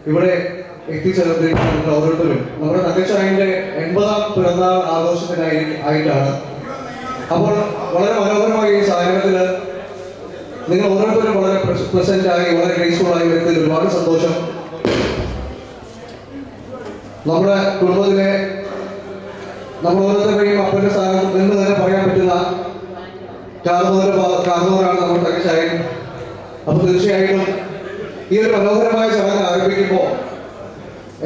ഇവിടെ എത്തിച്ചേർന്നിരിക്കുന്ന ഓരോരുത്തരും നമ്മുടെ തങ്കച്ചായന്റെ 80ാം പിറന്നാൾ ആഘോഷത്തിനായിട്ടാണ്. അപ്പോൾ വളരെ മനോഹരമായ ഈ സാഹചര്യത്തിൽ നിങ്ങൾ ഓരോരുത്തരും വളരെ പ്രസന്റ് ആയി വളരെ ഗ്രേസ്ഫുൾ ആയി വരുന്നതിൽ ഒരുപാട് സന്തോഷം. നമ്മുടെ കുടുംബത്തിലെ നമ്മൾ ഓരോരുത്തരുടെയും അപ്പന്റെ സ്ഥാനം എന്ന് തന്നെ പറയാൻ പറ്റുന്ന കാർന്നവരാണ് നമ്മുടെ തങ്കച്ചായൻ. അപ്പൊ തീർച്ചയായിട്ടും ഈ ഒരു മനോഹരമായ ചടങ്ങ് ആരംഭിക്കുമ്പോൾ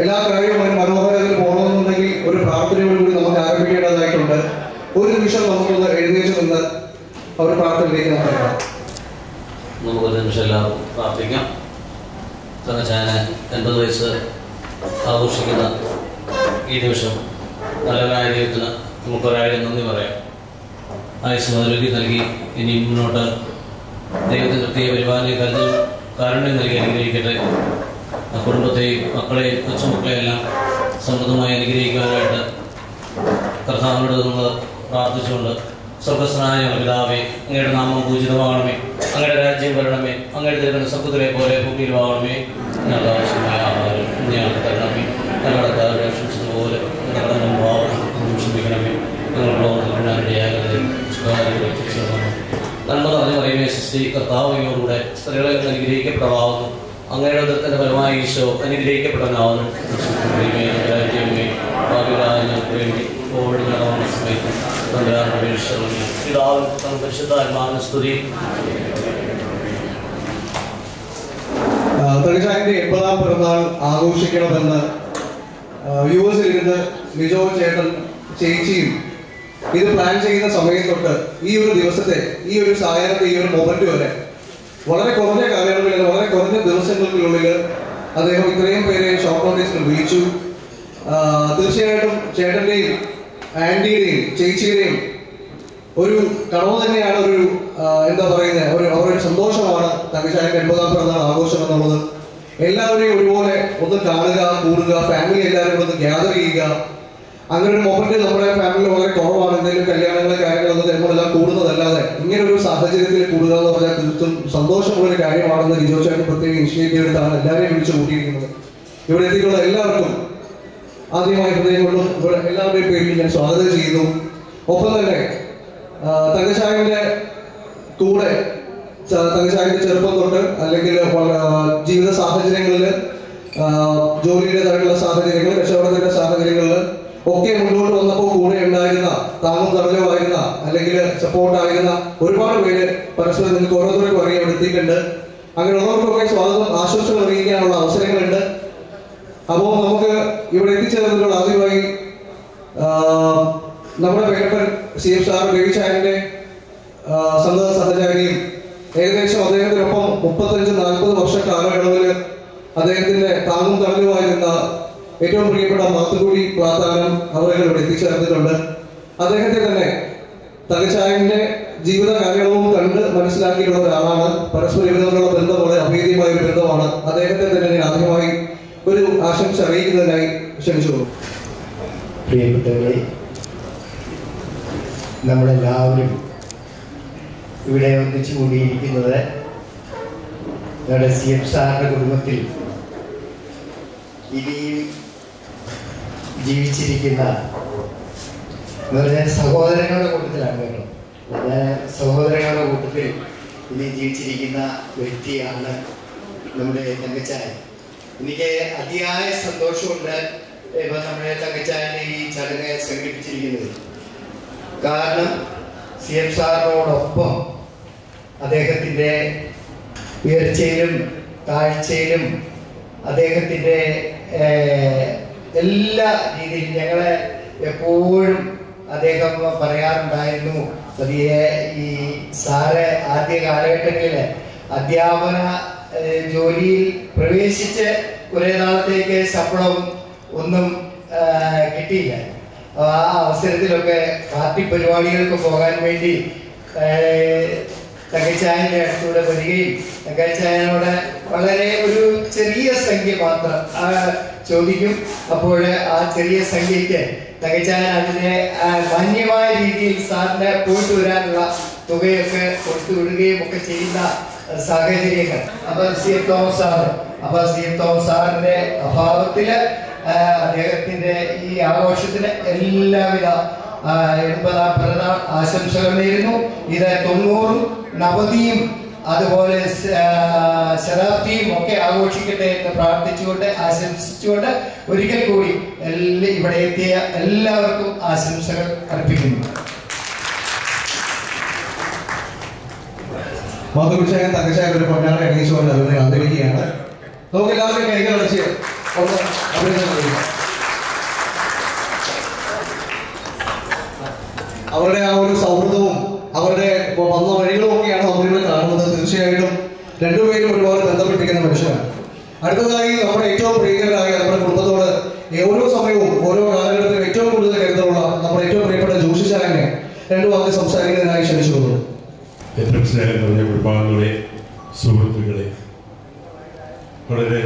എല്ലാ കാര്യവും ഒരു മനോഹരത്തിൽ പോകണമെന്നുണ്ടെങ്കിൽ ഒരു പ്രാർത്ഥനയോടുകൂടി നമുക്ക് ആരംഭിക്കേണ്ടതായിട്ടുണ്ട്. ഒരു നിമിഷം നമുക്കൊന്ന് എഴുന്നേറ്റ് നിന്ന് അവർ പ്രാർത്ഥനയിലേക്ക് നടക്കാം. നമുക്കൊരു നിമിഷം എല്ലാവർക്കും പ്രാർത്ഥിക്കാം. തങ്കച്ചായന് 80 വയസ്സ് ആഘോഷിക്കുന്ന ഈ നിമിഷം നല്ലവനായ ദൈവത്തിന് നമുക്കൊരായിരം നന്ദി പറയാം. ആയുസ് ആരോഗ്യം നൽകി ഇനി മുന്നോട്ട് ദൈവത്തിൻ്റെ പ്രത്യേക പരിപാലന കരുതൽ കാരുണ്യം നൽകി അനുഗ്രഹിക്കട്ടെ. കുടുംബത്തെയും മക്കളെയും കൊച്ചുമക്കളെയെല്ലാം സമൃദ്ധമായി അനുഗ്രഹിക്കാനായിട്ട് കർത്താവിനോട് നമ്മൾ പ്രാർത്ഥിച്ചുകൊണ്ട് സ്വർഗസ്നായ പിതാവേ, അങ്ങയുടെ നാമം പൂജിതമാകണമേ, അങ്ങയുടെ രാജ്യം വരണമേ, അങ്ങയുടെ തരുന്ന സ്വർഗ്ഗത്തിലെ പോലെ ഭൂമിയിലുമാകണമേ. ഞങ്ങൾക്ക് ആവശ്യമായ ആഹാരം ഞങ്ങൾക്ക് തരണമേ, ഞങ്ങളുടെ കാര്യം രക്ഷിച്ചത് പോലെ ഞങ്ങളുടെ ഭാവം ക്ഷമിക്കണമേ, നന്മ നിറഞ്ഞ പറയുമേ സൃഷ്ടി കർത്താവിനോടുകൂടെ സ്ത്രീകളെ അനുഗ്രഹിക്കപ്പെടാവുന്നു, അങ്ങയുടെ ഉദരത്തിന്റെ ഫലമായ ഈശോ അനുഗ്രഹിക്കപ്പെടാനാവുന്നു. തങ്കച്ചായന്റെ 80ാം പിറന്നാൾ ആഘോഷിക്കണമെന്ന് യുഎസിൽ ഇരുന്ന് ലിജോ ചേട്ടൻ ചേച്ചിയും ഇത് പ്ലാൻ ചെയ്യുന്ന സമയം തൊട്ട് ഈ ഒരു ദിവസത്തെ ഈ ഒരു സായാഹ്നത്തെ ഈ ഒരു മൊമെന്റ് വരെ വളരെ കുറഞ്ഞ കാലയളവിൽ വളരെ കുറഞ്ഞ ദിവസങ്ങൾക്കുള്ളിൽ അദ്ദേഹം ഇത്രയും പേരെ ഷോർട്ട് നോട്ടീസിൽ വിളിച്ചു. തീർച്ചയായിട്ടും ചേട്ടന്റെയും ആന്റിയുടെയും ചേച്ചിയുടെയും ഒരു കടവ് തന്നെയാണ്, ഒരു എന്താ പറയുന്നത്, അവരൊരു സന്തോഷമാണ് തങ്കച്ചായന്റെ 80ാം പിറന്നാൾ ആഘോഷം എന്നുള്ളത്. എല്ലാവരെയും ഒരുപോലെ ഒന്ന് കാണുക, കൂടുക, ഫാമിലി എല്ലാവരും ഒന്ന് ഗ്യാദർ ചെയ്യുക. അങ്ങനെ ഒരു മൊമെന്റ് നമ്മുടെ ഫാമിലി വളരെ കുറവാണ്. എന്തെങ്കിലും കല്യാണങ്ങളെ കാര്യങ്ങളൊന്നും നമ്മളെല്ലാം കൂടുന്നതല്ലാതെ ഇങ്ങനെ ഒരു സാഹചര്യത്തിൽ കൂടുക എന്ന് പറഞ്ഞാൽ തീർത്തും സന്തോഷമുള്ളൊരു കാര്യമാണെന്ന് ലിജോ ചേട്ടൻ പ്രത്യേക ഇനിഷ്യേറ്റീവ് എടുത്താണ് എല്ലാവരെയും വിളിച്ചു കൂട്ടിയിരിക്കുന്നത്. ഇവിടെ എത്തിയിട്ടുള്ള എല്ലാവർക്കും ആദ്യമായി ഹൃദയം കൊണ്ടും ഇവിടെ എല്ലാവരുടെയും പേരിൽ ഞാൻ സ്വാഗതം ചെയ്യുന്നു. ഒപ്പം തന്നെ തങ്കച്ചായന്റെ കൂടെ തങ്കച്ചായന്റെ ചെറുപ്പം തൊട്ട് അല്ലെങ്കിൽ ജീവിത സാഹചര്യങ്ങളിൽ, ജോലിയുടേതായിട്ടുള്ള സാഹചര്യങ്ങൾ, കച്ചവടത്തിന്റെ സാഹചര്യങ്ങളിൽ ഒക്കെ മുന്നോട്ട് വന്നപ്പോൾ കൂടെ ഉണ്ടായിരുന്ന, താങ്ങും തണലുമായിരുന്ന അല്ലെങ്കിൽ സപ്പോർട്ടായിരുന്ന ഒരുപാട് പേര് പരസ്പരം നിങ്ങൾക്ക് ഓരോരുത്തർക്കും അറിയാൻ എത്തിയിട്ടുണ്ട്. അങ്ങനെയുള്ളവർക്കൊക്കെ സ്വാഗതം ആശംസകൾ അറിയിക്കാനുള്ള അവസരങ്ങളുണ്ട്. അപ്പോൾ നമുക്ക് ഇവിടെ എത്തിച്ചേർന്നതിനോട് ആദ്യമായി നമ്മുടെ പേരപ്പൻ CF സാർ രവിചായന്റെ സന്തത സഹചാരിയും ഏകദേശം അദ്ദേഹത്തിനൊപ്പം 35-40 വർഷ കാലയളവിൽ അദ്ദേഹത്തിന്റെ താങ്ങും തണലുമായിരുന്ന ഏറ്റവും പ്രിയപ്പെട്ട മാത്തുകൂടി പ്ലാത്താനം അവരുകൾ ഇവിടെ എത്തിച്ചേർന്നിട്ടുണ്ട്. അദ്ദേഹത്തെ തന്നെ തങ്കച്ചായന്റെ ജീവിത കാലയളവും കണ്ട് മനസ്സിലാക്കിയിട്ടുള്ള ഒരാളാണ്. പരസ്പരം തമ്മിലുള്ള ബന്ധം വളരെ അഭേദ്യമായ ഒരു ബന്ധമാണ്. അദ്ദേഹത്തെ തന്നെ ഞാൻ ആദ്യമായി ഒരു ആശംസ അറിയിക്കുന്നതിനായി ക്ഷണിച്ചോളൂ. പ്രിയപ്പെട്ടവരെ, നമ്മളെല്ലാവരും ഇവിടെ ഒന്നിച്ചു കൂടിയിരിക്കുന്നത് ഞങ്ങളുടെ CF സാറിൻ്റെ കുടുംബത്തിൽ ഇനിയും ജീവിച്ചിരിക്കുന്ന സഹോദരങ്ങളുടെ കൂട്ടത്തിലാണ് കേട്ടോ. സഹോദരങ്ങളുടെ കൂട്ടത്തിൽ ഇനി ജീവിച്ചിരിക്കുന്ന വ്യക്തിയാണ് നമ്മുടെ തങ്കച്ചായൻ. എനിക്ക് അതിയായ സന്തോഷമുണ്ട് ഇപ്പം നമ്മുടെ തങ്കച്ചായൻ്റെ ഈ ചടങ്ങ് സംഘടിപ്പിച്ചിരിക്കുന്നത്. കാരണം CF സാറിനോടൊപ്പം അദ്ദേഹത്തിൻ്റെ ഉയർച്ചയിലും താഴ്ചയിലും അദ്ദേഹത്തിൻ്റെ എല്ലാ രീതിയിലും ഞങ്ങളെ എപ്പോഴും അദ്ദേഹം പറയാറുണ്ടായിരുന്നു. പതിയെ ഈ സാറ് ആദ്യ കാലഘട്ടങ്ങളിൽ അധ്യാപന ജോലിയിൽ പ്രവേശിച്ച് കുറേ നാളത്തേക്ക് ശമ്പളം ഒന്നും കിട്ടിയില്ല. ആ അവസരത്തിലൊക്കെ പാർട്ടി പരിപാടികൾക്ക് പോകാൻ വേണ്ടി തങ്കച്ചായൻ്റെ അടുത്തൂടെ വരികയും തങ്കച്ചായനോട് വളരെ ഒരു ചെറിയ സംഖ്യ മാത്രം ചോദിക്കും. അപ്പോൾ ആ ചെറിയ സംഖ്യയ്ക്ക് തങ്കച്ചായൻ അതിനെ മാന്യമായ രീതിയിൽ സാറിന് പോയിട്ട് വരാനുള്ള തുകയൊക്കെ കൊടുത്തു വിടുകയും ഒക്കെ ചെയ്യുന്ന സാഹചര്യങ്ങൾ. അപ്പം CF തോമസ് സാറ് അപ്പൊ സി തോമസ് സാറിന്റെ അഭാവത്തില് അദ്ദേഹത്തിന്റെ ഈ ആഘോഷത്തിന് എല്ലാവിധ 80ാം പിറന്നാൾ ആശംസകൾ നേരുന്നു. ഇത് 90 നവതിയും അതുപോലെ ശതാബ്ദിയും ഒക്കെ ആഘോഷിക്കട്ടെ എന്ന് പ്രാർത്ഥിച്ചുകൊണ്ട് ആശംസിച്ചുകൊണ്ട് ഒരിക്കൽ കൂടി ഇവിടെ എത്തിയ എല്ലാവർക്കും ആശംസകൾ അർപ്പിക്കുന്നു. മാതൃഭിഷേകം തങ്കച്ചായ ഒരു പൊന്നാളെ അണിയിച്ചുകൊണ്ട് അവരെ ആദരിക്കുകയാണ്. നമുക്ക് എല്ലാവരും കൈകൾ അടച്ച് അഭിനന്ദനം നൽകുക. അവരുടെ ആ ഒരു സൗഹൃദവും അവരുടെ വന്ന വഴികളും ഒക്കെയാണ് നമ്മളിവിടെ കാണുന്നത്. തീർച്ചയായിട്ടും രണ്ടുപേരും ഒരുപാട് ബന്ധപ്പെട്ടിരിക്കുന്ന മനുഷ്യരാണ്. അടുത്തതായി നമ്മുടെ ഏറ്റവും പ്രിയങ്കരായ നമ്മുടെ കുടുംബത്തോട് ഓരോ സമയവും ഓരോ കാലഘട്ടത്തിലും ഏറ്റവും കൂടുതൽ കരുതലുള്ള നമ്മുടെ ഏറ്റവും പ്രിയപ്പെട്ട ജോഷി ചായനെ രണ്ടു വാക്ക് സംസാരിക്കുന്നതിനായി ക്ഷണിച്ചുകൊള്ളു. ഏറ്റവും സ്നേഹം നിറഞ്ഞ കുടുംബാംഗങ്ങളെ, സുഹൃത്തുക്കളെ, വളരെ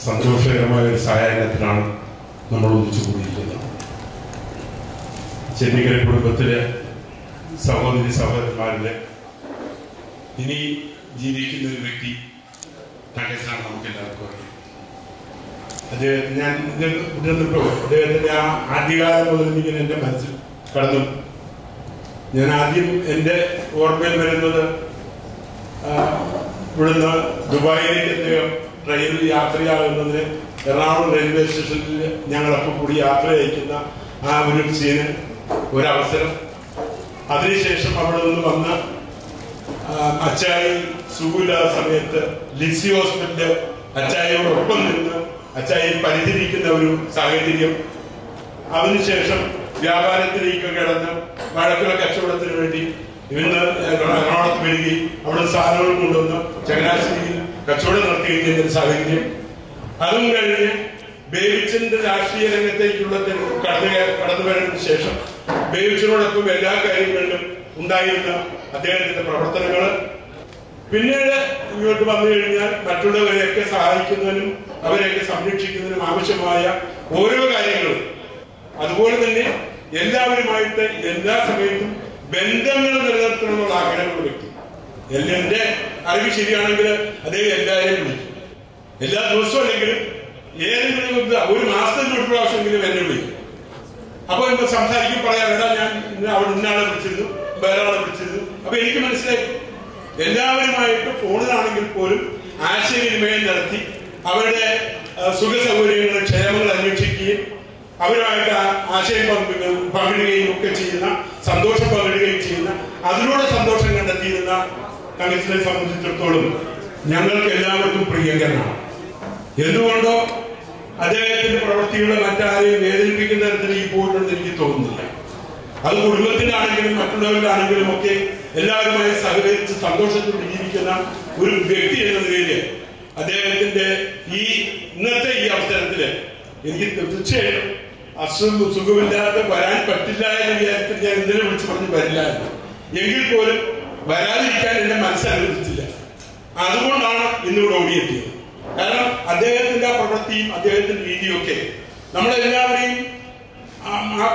സന്തോഷകരമായ ഒരു സായാഹ്നത്തിലാണ് നമ്മൾ ഒന്നിച്ചു കൂടിയിരിക്കുന്നത്. ചെന്നിക്കര കുടുംബത്തിലെ സഹോദരി സഹോദരന്മാരിലെ ഇനി ജീവിക്കുന്ന ഒരു വ്യക്തി തങ്കച്ചാണ്. നമുക്ക് എല്ലാവർക്കും അറിയാം. ഞാൻ അദ്ദേഹത്തിന്റെ ആ ആദ്യകാലം മുതൽ എനിക്ക് എൻ്റെ മനസ്സിൽ കടന്നു. ഞാൻ ആദ്യം എൻ്റെ ഓർമ്മയിൽ വരുന്നത് ഇവിടുന്ന് ദുബായിലേക്ക് അദ്ദേഹം ട്രെയിനിൽ യാത്രയാകുന്നതിന് എറണാകുളം റെയിൽവേ സ്റ്റേഷനിൽ ഞങ്ങളപ്പോൾ കൂടി യാത്ര അയക്കുന്ന ആ ഒരു സീന്, ഒരവസരം. അതിനുശേഷം അവിടെ നിന്ന് വന്ന് അച്ചായി സുഖമില്ലാത്ത സമയത്ത് ലിസി ഹോസ്പിറ്റലിൽ അച്ചായിയോടൊപ്പം നിന്ന് അച്ചായി പരിചരിക്കുന്ന ഒരു സാഹചര്യം. അതിനുശേഷം വ്യാപാരത്തിലേക്ക് കിടന്ന് വഴക്കുള്ള കച്ചവടത്തിന് വേണ്ടി ഇന്ന് എറണാകുളത്ത് വരികയും അവിടെ സാധനങ്ങൾ കൊണ്ടുവന്ന് ചങ്ങനാശ്ശേരിയിൽ കച്ചവടം നടത്തുകയും ചെയ്യുന്ന സാഹചര്യം. അതും കഴിഞ്ഞ് ബേബിച്ചന്റെ രാഷ്ട്രീയ രംഗത്തേക്കുള്ള കടന്നു വരുന്നതിന് ശേഷം ബേബിച്ചനോടൊപ്പം എല്ലാ കാര്യങ്ങളിലും ഉണ്ടായിരുന്ന അദ്ദേഹത്തിന്റെ പ്രവർത്തനങ്ങൾ. പിന്നീട് ഇങ്ങോട്ട് വന്നു കഴിഞ്ഞാൽ മറ്റുള്ളവരെയൊക്കെ സഹായിക്കുന്നതിനും അവരെയൊക്കെ സംരക്ഷിക്കുന്നതിനും ആവശ്യമായ ഓരോ കാര്യങ്ങളും, അതുപോലെ തന്നെ എല്ലാവരുമായിട്ട് എല്ലാ സമയത്തും ബന്ധങ്ങൾ നിലനിർത്തണമെന്നുള്ള ആഗ്രഹമുള്ള വ്യക്തി. എന്റെ അറിവ് ശരിയാണെങ്കിൽ അദ്ദേഹം എല്ലാവരെയും വിളിക്കും. എല്ലാ ദിവസവും അല്ലെങ്കിലും ഏതെങ്കിലും ഒരു മാസത്തിൽ ഒരു പ്രാവശ്യമെങ്കിലും എന്നെ വിളിക്കും. അപ്പൊ ഇപ്പൊ സംസാരിക്കും, പറയാം, എടാ ഞാൻ അവിടെ ഇന്നാളെ വിളിച്ചിരുന്നു, വേറെ ആളെ വിളിച്ചിരുന്നു. അപ്പൊ എനിക്ക് മനസ്സിലായി എല്ലാവരുമായിട്ട് ഫോണിലാണെങ്കിൽ പോലും ആശയവിനിമയം നടത്തി അവരുടെ സുഖ സൗകര്യങ്ങളും ക്ഷേമങ്ങൾ അന്വേഷിക്കുകയും അവരുമായിട്ട് ആശയം പങ്കിടുകയും ഒക്കെ ചെയ്യുന്ന, സന്തോഷം പങ്കിടുകയും ചെയ്യുന്ന, അതിലൂടെ സന്തോഷം കണ്ടെത്തിയിരുന്ന തങ്കച്ചനെ സംബന്ധിച്ചിടത്തോളം ഞങ്ങൾക്ക് എല്ലാവർക്കും പ്രിയങ്കരനാണ്. എന്തുകൊണ്ടോ അദ്ദേഹത്തിന്റെ പ്രവൃത്തികളെ മറ്റാരെയും വേദനിപ്പിക്കുന്ന തരത്തിൽ ഈ പോയിട്ടുണ്ടെന്ന് എനിക്ക് തോന്നുന്നില്ല. അത് കുടുംബത്തിലാണെങ്കിലും മറ്റുള്ളവരിലാണെങ്കിലും ഒക്കെ എല്ലാവരുമായി സഹകരിച്ച് സന്തോഷത്തോടെ ജീവിക്കുന്ന ഒരു വ്യക്തി എന്ന നിലയിൽ അദ്ദേഹത്തിന്റെ ഈ ഇന്നത്തെ ഈ അവസരത്തില് എനിക്ക് തീർച്ചയായും സുഖമില്ലാതെ വരാൻ പറ്റില്ല എന്ന വിചാരത്തിൽ ഞാൻ ഇന്നലെ വിളിച്ചു പറഞ്ഞ് വരില്ലായിരുന്നു. എങ്കിൽ പോലും വരാതിരിക്കാൻ എന്റെ മനസ്സനുവദിച്ചില്ല. അതുകൊണ്ടാണ് ഇന്നിവിടെ ഓടിയെത്തിയത്. കാരണം അദ്ദേഹത്തിന്റെ പ്രവൃത്തിയും അദ്ദേഹത്തിന്റെ രീതിയും ഒക്കെ നമ്മളെല്ലാവരെയും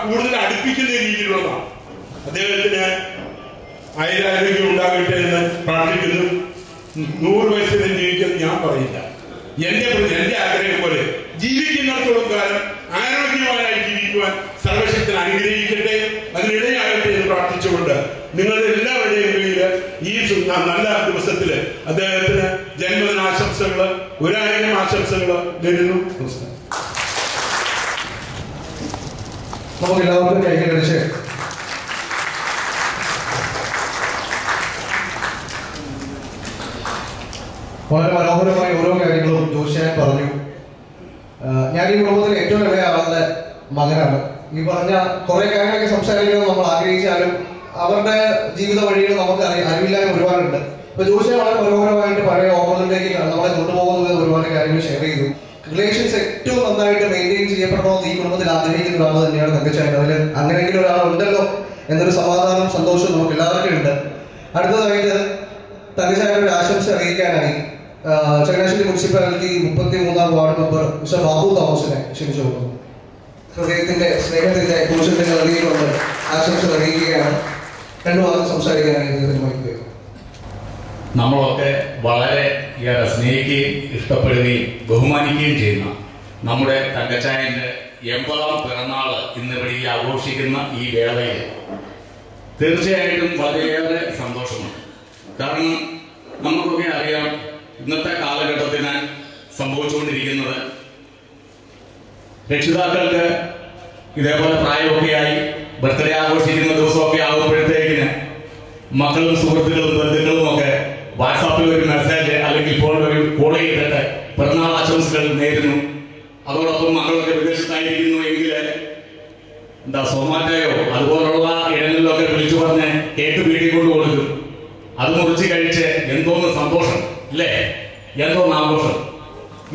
കൂടുതൽ അടുപ്പിക്കുന്ന രീതിയിലുള്ളതാണ്. അദ്ദേഹത്തിന് ആയുരാരോഗ്യം ഉണ്ടാകട്ടെ എന്ന് പ്രാർത്ഥിക്കുന്നു. 100 വയസ്സിൽ ജീവിക്കുന്നത് ഞാൻ പറയില്ല. എന്റെ ആഗ്രഹം പോലെ ജീവിക്കുന്നിടത്തോളം കാലം ആരോഗ്യവാനായി ജീവിക്കുവാൻ സർവശക്തൻ അനുഗ്രഹിക്കട്ടെ, അതിനിടയാകട്ടെ എന്ന് പ്രാർത്ഥിച്ചുകൊണ്ട് നിങ്ങളുടെ എല്ലാവരുടെയും പേരിൽ ഈ നല്ല ദിവസത്തില് അദ്ദേഹത്തിന് ജന്മദിനാശംസകള്, 1000 ആശംസകള് നേരുന്നു. നമുക്ക് എല്ലാവർക്കും കൈകടിച്ച് വളരെ മനോഹരമായ ഓരോ കാര്യങ്ങളും ജോഷിയാൻ പറഞ്ഞു. ഞാൻ ഈ കുടുംബത്തിലെ ഏറ്റവും ഇളയ ആളുടെ മകനാണ്. ഈ പറഞ്ഞ കുറെ കാര്യങ്ങളൊക്കെ സംസാരിക്കണം നമ്മൾ ആഗ്രഹിച്ചാലും അവരുടെ ജീവിത വഴികൾ നമുക്ക് അറിവില്ലായ്മ ഒരുപാടുണ്ട്. ഇപ്പൊ ജോഷിയാൻ വളരെ മനോഹരമായിട്ട് പഴയ ഓർമ്മകളിലേക്ക് നമ്മളെ കൊണ്ടുപോകുന്നത് ഒരുപാട് കാര്യങ്ങൾ ഷെയർ ചെയ്തു. റിലേഷൻസ് ഏറ്റവും നന്നായിട്ട് മെയിൻറ്റെയിൻ ചെയ്യപ്പെടണമെന്ന് ഈ കുടുംബത്തിൽ ആഗ്രഹിക്കുന്ന ഒരാൾ തന്നെയാണ് തങ്കച്ചായൻ. അതിൽ അങ്ങനെയെങ്കിലും ഒരാളുണ്ടല്ലോ എന്നൊരു സമാധാനം, സന്തോഷം നമുക്ക് എല്ലാവർക്കും ഉണ്ട്. അടുത്തതായിട്ട് തങ്കച്ചായനൊരു ആശംസ അറിയിക്കാനായി ചങ്ങനാശ്ശേരി മുനിസിപ്പാലിറ്റി 33ാം വാർഡ് മെമ്പർ മിസ്റ്റർ ബാബു തോമസിനെ ക്ഷണിച്ചു കൊടുക്കുന്നു. ഹൃദയത്തിന്റെ സ്നേഹത്തിന്റെ പുരുഷന്റെ നൽകിക്കൊണ്ട് ആശംസ അറിയിക്കുകയാണ്. 2 വാക്ക് സംസാരിക്കാനായി നമ്മളൊക്കെ വളരെ ഏറെ സ്നേഹിക്കുകയും ഇഷ്ടപ്പെടുകയും ബഹുമാനിക്കുകയും ചെയ്യുന്ന നമ്മുടെ തങ്കച്ചായൻ്റെ 80ാം പിറന്നാൾ ഇന്നിവിടെ ആഘോഷിക്കുന്ന ഈ വേളയിൽ തീർച്ചയായിട്ടും വളരെയേറെ സന്തോഷമുണ്ട്. കാരണം നമുക്കൊക്കെ അറിയാം ഇന്നത്തെ കാലഘട്ടത്തിന് സംഭവിച്ചുകൊണ്ടിരിക്കുന്നത് രക്ഷിതാക്കൾക്ക് ഇതേപോലെ പ്രായമൊക്കെയായി ബർത്ത്ഡേ ആഘോഷിക്കുന്ന ദിവസമൊക്കെ ആകുമ്പോഴത്തേക്കിന് മക്കളും സുഹൃത്തുക്കളും ബന്ധുക്കളും ഒക്കെ വാട്സാപ്പിൽ ഒരു മെസ്സേജ് അല്ലെങ്കിൽ ഫോണിൽ ഒരു കോൾ ചെയ്തിട്ട് പിറന്നാൾ ആശംസകൾ നേരുന്നു. അതോടൊപ്പം മക്കളൊക്കെ വിദേശത്തായിരിക്കുന്നു എങ്കിൽ സൊമാറ്റോയോ അതുപോലുള്ള ഇടങ്ങളിലൊക്കെ വിളിച്ചു പറഞ്ഞ് കേക്ക് വീട്ടിൽ കൊണ്ട് കൊടുക്കും. അത് മുറിച്ച് കഴിച്ച് എന്തോന്ന് സന്തോഷം അല്ലേ, എന്തോന്ന് ആഘോഷം.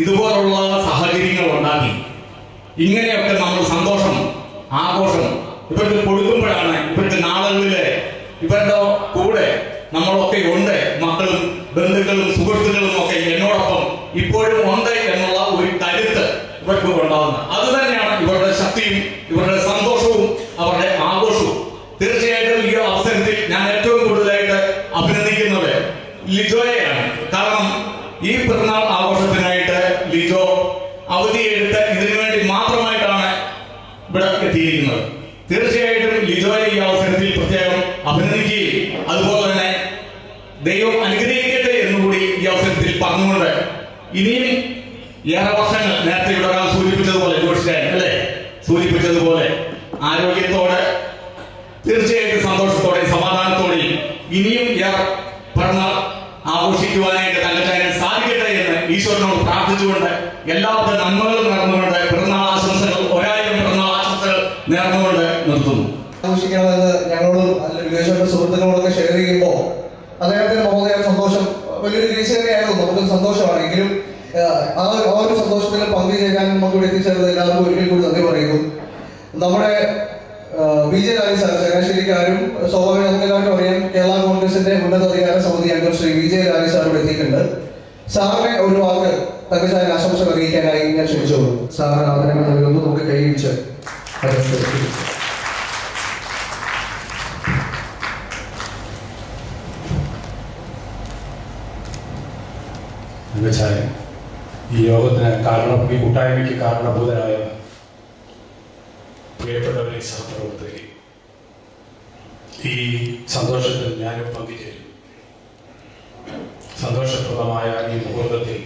ഇതുപോലുള്ള സാഹചര്യങ്ങൾ ഉണ്ടാക്കി ഇങ്ങനെയൊക്കെ നമ്മൾ സന്തോഷം ആഘോഷം ഇവർക്ക് കൊടുക്കുമ്പോഴാണ് ഇവർക്ക് നാളുകളിലെ ഇവരുടെ കൂടെ നമ്മളൊക്കെ ഉണ്ട്, മക്കളും ബന്ധുക്കളും സുഹൃത്തുക്കളും ഒക്കെ എന്നോടൊപ്പം ഇപ്പോഴും ഉണ്ട് എന്നുള്ള ഒരു കരുത്ത് ഇവർക്ക് ഉണ്ടാകുന്നത്. അത് തന്നെയാണ് ഇവരുടെ ശക്തിയും ഇവരുടെ സന്തോഷവും അവരുടെ ആഘോഷവും. തീർച്ചയായിട്ടും ഈ അവസരത്തിൽ ഞാൻ ഏറ്റവും കൂടുതലായിട്ട് അഭിനന്ദിക്കുന്നത് ലിജോയെയാണ്. കാരണം ഈ പിറന്നാൾ ആഘോഷത്തിനായിട്ട് ലിജോ അവധിയെടുത്ത് ഇതിനു വേണ്ടി മാത്രമായിട്ടാണ് ഇവിടെ എത്തിയിരിക്കുന്നത്. തീർച്ചയായിട്ടും ലിജോയെ ഈ അവസരത്തിൽ പ്രത്യേകം അഭിനന്ദിക്കുകയും അതുപോലെ തന്നെ ദൈവം അനുഗ്രഹിക്കട്ടെ എന്നുകൂടി ഈ അവസരത്തിൽ പറഞ്ഞുകൊണ്ട് ഇനിയും ഏറെ വർഷങ്ങൾ നേരത്തെ ഇവിടെ ഒരാൾ സൂചിപ്പിച്ചതുപോലെ അല്ലേ സൂചിപ്പിച്ചതുപോലെ ആരോഗ്യത്തോടെ തീർച്ചയായിട്ടും സന്തോഷത്തോടെ സമാധാനത്തോടെയും ഇനിയും ഏറെ പിറന്നാൾ ആഘോഷിക്കുവാനായിട്ട് തങ്കച്ചായന് സാധിക്കട്ടെ എന്ന് ഈശ്വരനോട് പ്രാർത്ഥിച്ചുകൊണ്ട് എല്ലാവരുടെ നന്മകളും നേർന്നുകൊണ്ട് പിറന്നാൾ ആശംസകൾ 1000 പിറന്നാൾ ആശംസകൾ നേർന്നുകൊണ്ട് നിർത്തുന്നു. ആഘോഷിക്കണമെന്ന് ഞങ്ങളോടും അല്ലെങ്കിൽ വിദേശ സുഹൃത്തുക്കളോടൊക്കെ ഷെയർ ചെയ്യുമ്പോൾ അദ്ദേഹത്തിന് മഹോദയ സന്തോഷം വലിയൊരു വീഴ്ച തന്നെയായിരുന്നു. നമുക്ക് സന്തോഷമാണെങ്കിലും ആ ഒരു സന്തോഷത്തിൽ പങ്കുചേരാൻ നമുക്ക് ഇവിടെ എത്തിച്ചേർന്നത് എല്ലാവർക്കും ഒരിക്കൽ കൂടി നന്ദി പറയുന്നു. നമ്മുടെ BJ രാജി സാർ ചങ്ങനാശ്ശേരിക്കാരും സ്വാഭാവിക നമുക്കെല്ലാവർക്കും അറിയാം കേരള കോൺഗ്രസിന്റെ ഉന്നതാധികാര സമിതി അംഗം ശ്രീ BJ രാജി സാർ ഇവിടെ എത്തിയിട്ടുണ്ട്. സാറിനെ ഒരു വാക്ക് തങ്കച്ചായൻ ആശംസകൾ അറിയിക്കാനായി ഞാൻ ക്ഷണിച്ചോളൂ. സാറിന് ആദരങ്ങൾ നൽകുന്നു. നമുക്ക് കൈവച്ച് തങ്കച്ചായൻ ഈ യോഗത്തിന് ഈ കൂട്ടായ്മയ്ക്ക് കാരണഭൂതരായ പ്രിയപ്പെട്ടവരെ സഹപ്രവർത്തകരെ, ഈ സന്തോഷത്തിൽ ഞാനും പങ്കുചേരും. സന്തോഷപ്രദമായ ഈ മുഹൂർത്തത്തിൽ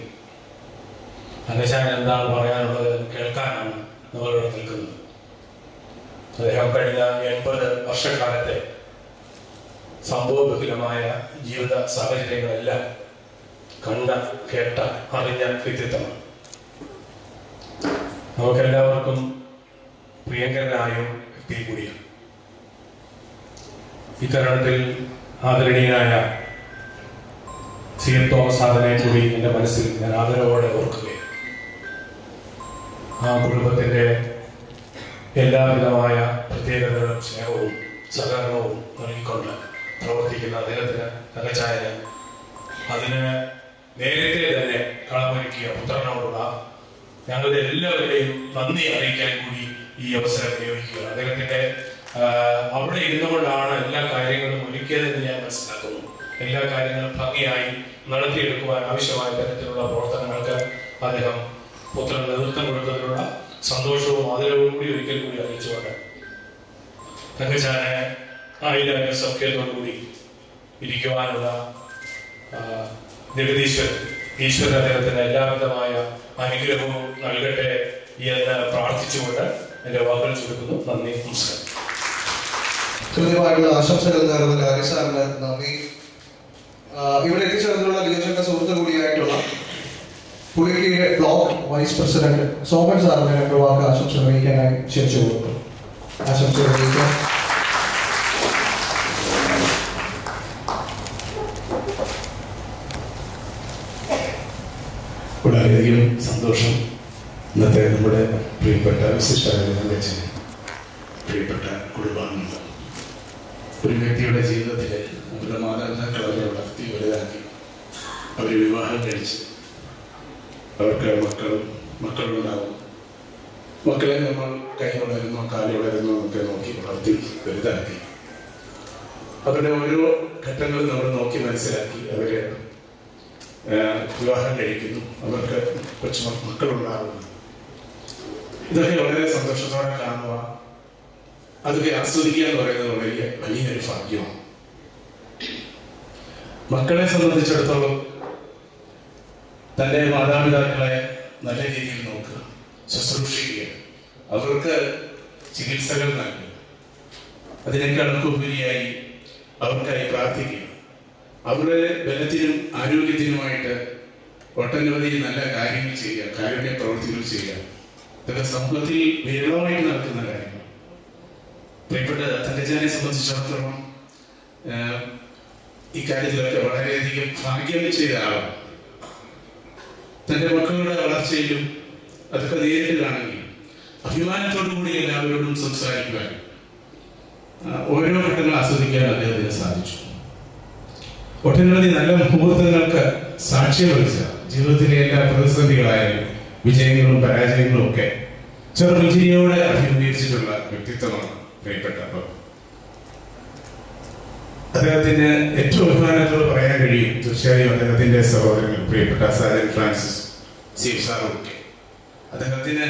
തങ്കച്ചായൻ എന്താണ് പറയാനുള്ളത് എന്ന് കേൾക്കാനാണ് നമ്മളിവിടെ നിൽക്കുന്നത്. അദ്ദേഹം കഴിഞ്ഞ 80 വർഷക്കാലത്തെ സംഭവബഹുലമായ ജീവിത സാഹചര്യങ്ങളെല്ലാം കണ്ട കേട്ട അറിഞ്ഞ വ്യക്തിത്വമാണ്. നമുക്കെല്ലാവർക്കും പ്രിയങ്കരനായ വ്യക്തി കൂടിയാണ്. ഇത്തരണത്തിൽ ആദരണീയനായ CM തോമസ് സാറിനെ കൂടി എൻ്റെ മനസ്സിൽ ഞാൻ ആദരവോടെ ഓർക്കുകയാണ്. ആ കുടുംബത്തിൻ്റെ എല്ലാവിധമായ പ്രത്യേകതകളും സ്നേഹവും സഹകരണവും നൽകിക്കൊണ്ട് പ്രവർത്തിക്കുന്ന അദ്ദേഹത്തിന് തങ്കച്ചായന് അതിന് നേരത്തെ തന്നെ കളമൊരുക്കിയ പുത്രനോടുള്ള ഞങ്ങളുടെ എല്ലാവരെയും നന്ദി അറിയിക്കാൻ കൂടി ഈ അവസരം ഉപയോഗിക്കുക. അദ്ദേഹത്തിന്റെ അവിടെ ഇരുന്നുകൊണ്ടാണ് എല്ലാ കാര്യങ്ങളും ഒരുക്കിയതെന്ന് ഞാൻ മനസ്സിലാക്കുന്നു. എല്ലാ കാര്യങ്ങളും ഭംഗിയായി നടത്തിയെടുക്കുവാൻ ആവശ്യമായ തരത്തിലുള്ള പ്രവർത്തനങ്ങൾക്ക് അദ്ദേഹം പുത്രൻ നേതൃത്വം കൊടുത്തതിനുള്ള സന്തോഷവും ആദരവും കൂടി ഒരിക്കൽ കൂടി അറിയിച്ചുകൊണ്ട് തങ്കച്ചായനെ ആയിരം സൗഖ്യത്തോടുകൂടി ഇരിക്കുവാനുള്ള ഈശ്വരൻ അദ്ദേഹത്തിന് എല്ലാവിധമായ അനുഗ്രഹവും നൽകട്ടെ എന്ന് പ്രാർത്ഥിച്ചുകൊണ്ട് എന്റെ വാക്കുകൾ ചുരുക്കുന്നു. നന്ദി, നമസ്കാരം. കൃത്യമായിട്ടുള്ള ആശംസകൾ നേർന്ന രാജി സാറിന് നന്ദി. ഇവിടെ എത്തിച്ചേർന്നുള്ള ലിജോയുടെ സുഹൃത്ത് കൂടിയായിട്ടുള്ള Pulikeezh block vice president Soman സാറിന് 2 വാക്ക് ആശംസ അറിയിക്കാനായി ക്ഷണിച്ചു കൊടുക്കുന്നു. ആശംസ അറിയിക്കാം. വളരെയധികം സന്തോഷം. ഇന്നത്തെ നമ്മുടെ പ്രിയപ്പെട്ട വിശിഷ്ട പ്രിയപ്പെട്ട കുടുംബാംഗങ്ങൾ, ഒരു വ്യക്തിയുടെ ജീവിതത്തിലെ അവരുടെ മാതാപിതാക്കൾ അവരെ വളർത്തി വലുതാക്കി അവർ വിവാഹം കഴിച്ച് അവർക്ക് മക്കളുണ്ടാകും. മക്കളെ നമ്മൾ കൈ വളരുന്നോ കാല് വളരുന്നോ ഒക്കെ നോക്കി വളർത്തി വലുതാക്കി അവരുടെ ഓരോ ഘട്ടങ്ങളും നമ്മൾ നോക്കി മനസ്സിലാക്കി അവരെ വിവാഹം കഴിക്കുന്നു, അവർക്ക് മക്കളുണ്ടാകുന്നു. ഇതൊക്കെ വളരെ സന്തോഷത്തോടെ കാണുക, അതൊക്കെ ആസ്വദിക്കുക എന്ന് പറയുന്നത് വലിയൊരു ഭാഗ്യമാണ്. മക്കളെ സംബന്ധിച്ചിടത്തോളം തൻ്റെ മാതാപിതാക്കളെ നല്ല രീതിയിൽ നോക്കുക, ശുശ്രൂഷിക്കുക, അവർക്ക് ചികിത്സകൾ നൽകുക, അതിനേക്കാളൊക്കെ ഉപരിയായി അവർക്കായി പ്രാർത്ഥിക്കുക, അവരുടെ ബലത്തിനും ആരോഗ്യത്തിനുമായിട്ട് ഒട്ടനവധി നല്ല കാര്യങ്ങൾ ചെയ്യുക, കാരുണ്യ പ്രവൃത്തികൾ ചെയ്യുക. ഇതൊക്കെ സമൂഹത്തിൽ വിരളമായിട്ട് നടക്കുന്ന കാര്യങ്ങൾ. പ്രിയപ്പെട്ട തങ്കച്ചാനെ സംബന്ധിച്ചിടത്തോളം ഇക്കാര്യത്തിലൊക്കെ വളരെയധികം ഭാഗ്യം ചെയ്ത ആളാണ്. തൻ്റെ മക്കളുടെ വളർച്ചയിലും അതൊക്കെ നേരിട്ട് കാണുകയും അഭിമാനത്തോടു കൂടി എല്ലാവരോടും സംസാരിക്കുവാനും ഓരോ ഘട്ടങ്ങൾ ആസ്വദിക്കാൻ അദ്ദേഹത്തിന് സാധിച്ചു. ഒട്ടനവധി നല്ല മുഹൂർത്തങ്ങൾക്ക് സാക്ഷ്യം വഹിച്ച ജീവിതത്തിലെ എല്ലാ പ്രതിസന്ധികളായാലും വിജയങ്ങളും പരാജയങ്ങളും ഒക്കെ ചെറുപുഞ്ചിരിയോടെ അഭിമുഖീകരിച്ചിട്ടുള്ള വ്യക്തിത്വമാണ് പ്രിയപ്പെട്ട. അദ്ദേഹത്തിന് ഏറ്റവും അഭിമാനത്തോട് പറയാൻ കഴിയും തീർച്ചയായും അദ്ദേഹത്തിന്റെ സഹോദരങ്ങൾ പ്രിയപ്പെട്ട സാജൻ ഫ്രാൻസിസ് സാറൊക്കെ അദ്ദേഹത്തിന്